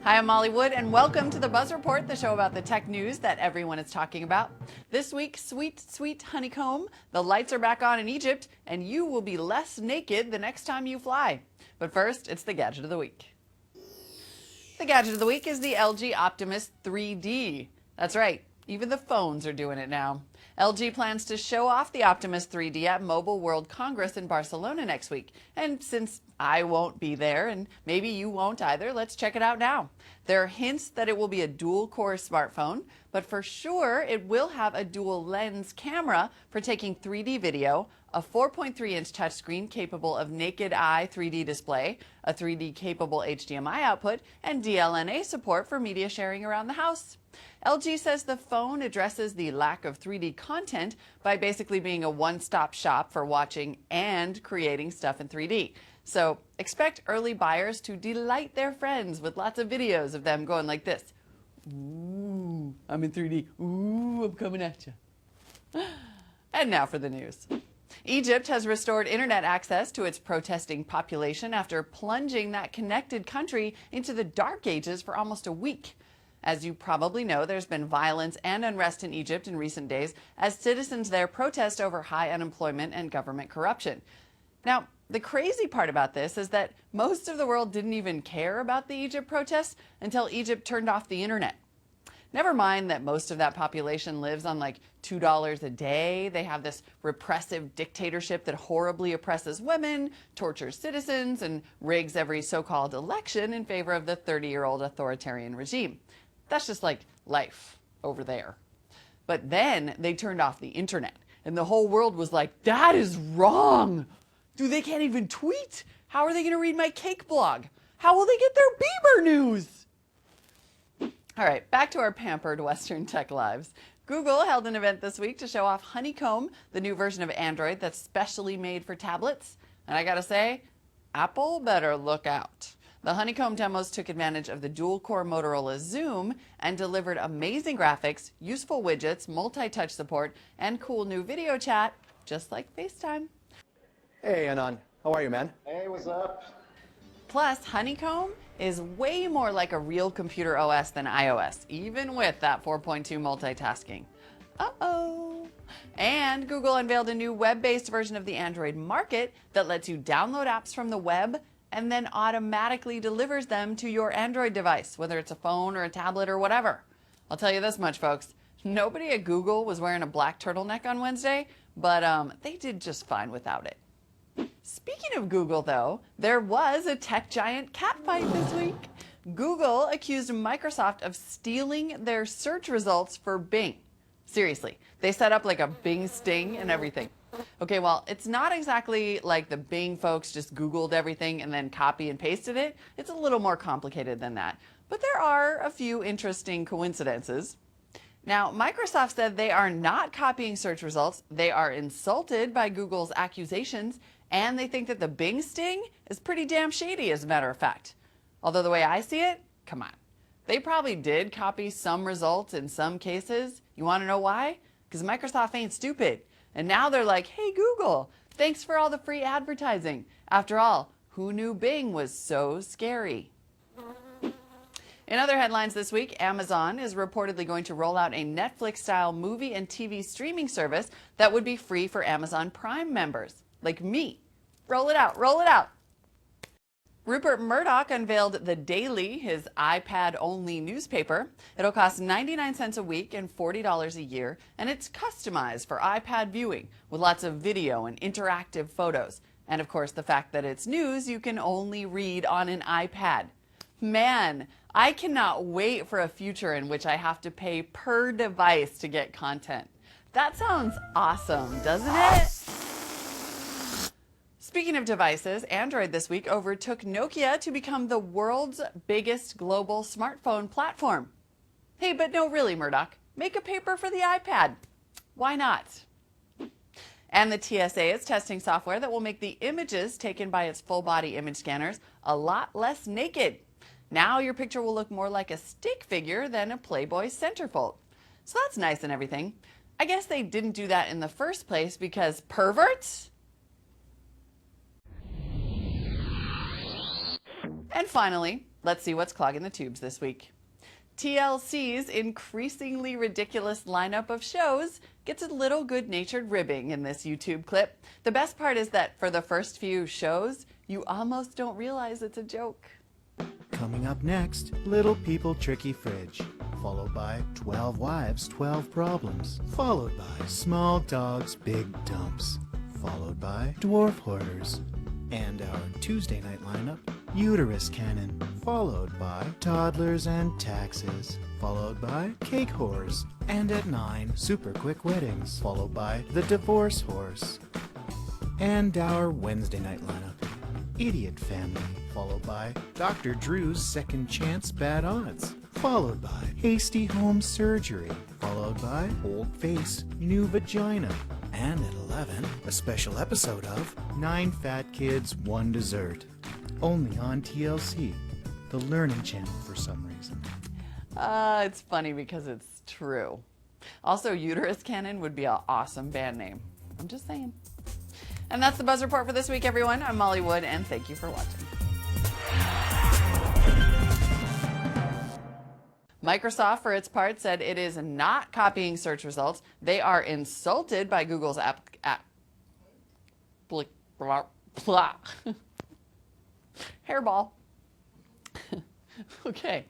Hi, I'm Molly Wood, and welcome to the Buzz Report, the show about the tech news that everyone is talking about. This week, sweet Honeycomb, the lights are back on in Egypt, and you will be less naked the next time you fly. But first, it's the Gadget of the Week. The Gadget of the Week is the LG Optimus 3D. That's right, even the phones are doing it now. LG plans to show off the Optimus 3D at Mobile World Congress in Barcelona next week. And since I won't be there, and maybe you won't either, let's check it out now. There are hints that it will be a dual-core smartphone, but for sure it will have a dual-lens camera for taking 3D video, a 4.3-inch touchscreen capable of naked eye 3D display, a 3D-capable HDMI output, and DLNA support for media sharing around the house. LG says the phone addresses the lack of 3D content by basically being a one-stop shop for watching and creating stuff in 3D. So expect early buyers to delight their friends with lots of videos of them going like this. Ooh, I'm in 3D. Ooh, I'm coming at you. And now for the news. Egypt has restored internet access to its protesting population after plunging that connected country into the dark ages for almost a week. As you probably know, there's been violence and unrest in Egypt in recent days as citizens there protest over high unemployment and government corruption. Now, the crazy part about this is that most of the world didn't even care about the Egypt protests until Egypt turned off the internet. Never mind that most of that population lives on like $2 a day. They have this repressive dictatorship that horribly oppresses women, tortures citizens, and rigs every so-called election in favor of the 30-year-old authoritarian regime. That's just like life over there. But then they turned off the internet, and the whole world was like, that is wrong. Dude, they can't even tweet. How are they going to read my cake blog? How will they get their Bieber news? All right, back to our pampered Western tech lives. Google held an event this week to show off Honeycomb, the new version of Android that's specially made for tablets. And I gotta say, Apple better look out. The Honeycomb demos took advantage of the dual-core Motorola Zoom and delivered amazing graphics, useful widgets, multi-touch support, and cool new video chat, just like FaceTime. Hey, Anon. How are you, man? Hey, what's up? Plus, Honeycomb is way more like a real computer OS than iOS, even with that 4.2 multitasking. Uh-oh. And Google unveiled a new web-based version of the Android market that lets you download apps from the web and then automatically delivers them to your Android device, whether it's a phone or a tablet or whatever. I'll tell you this much, folks. Nobody at Google was wearing a black turtleneck on Wednesday, but they did just fine without it. Speaking of Google, though, there was a tech giant catfight this week. Google accused Microsoft of stealing their search results for Bing. Seriously, they set up like a Bing sting and everything. Okay, well, it's not exactly like the Bing folks just Googled everything and then copy and pasted it. It's a little more complicated than that. But there are a few interesting coincidences. Now, Microsoft said they are not copying search results. They are insulted by Google's accusations, and they think that the Bing sting is pretty damn shady, as a matter of fact. Although the way I see it, come on. They probably did copy some results in some cases. You want to know why? Because Microsoft ain't stupid. And now they're like, hey, Google, thanks for all the free advertising. After all, who knew Bing was so scary? In other headlines this week, Amazon is reportedly going to roll out a Netflix-style movie and TV streaming service that would be free for Amazon Prime members, like me. Roll it out, roll it out. Rupert Murdoch unveiled The Daily, his iPad-only newspaper. It'll cost 99 cents a week and $40 a year, and it's customized for iPad viewing with lots of video and interactive photos. And of course, the fact that it's news you can only read on an iPad. Man, I cannot wait for a future in which I have to pay per device to get content. That sounds awesome, doesn't it? Speaking of devices, Android this week overtook Nokia to become the world's biggest global smartphone platform. Hey, but no, really, Murdoch, make a paper for the iPad. Why not? And the TSA is testing software that will make the images taken by its full-body image scanners a lot less naked. Now your picture will look more like a stick figure than a Playboy centerfold. So that's nice and everything. I guess they didn't do that in the first place because perverts? And finally, Let's see what's clogging the tubes this week. TLC's increasingly ridiculous lineup of shows gets a little good-natured ribbing in this YouTube clip. The best part is that for the first few shows, you almost don't realize it's a joke. Coming up next, Little People Tricky Fridge, followed by 12 Wives, 12 Problems, followed by Small Dogs, Big Dumps, followed by Dwarf Hoarders, and our Tuesday night lineup, Uterus Cannon, followed by Toddlers and Taxes, followed by Cake Whores, and at 9, Super Quick Weddings, followed by The Divorce Horse, and our Wednesday night lineup, Idiot Family, followed by Dr. Drew's Second Chance Bad Odds, followed by Hasty Home Surgery, followed by Old Face, New Vagina, and at 11, a special episode of 9 Fat Kids, 1 Dessert, only on TLC, the learning channel for some reason. It's funny because it's true. Also, Uterus Cannon would be an awesome band name. I'm just saying. And that's the Buzz Report for this week, everyone. I'm Molly Wood, and thank you for watching. Microsoft, for its part, said it is not copying search results. They are insulted by Google's hairball. Okay.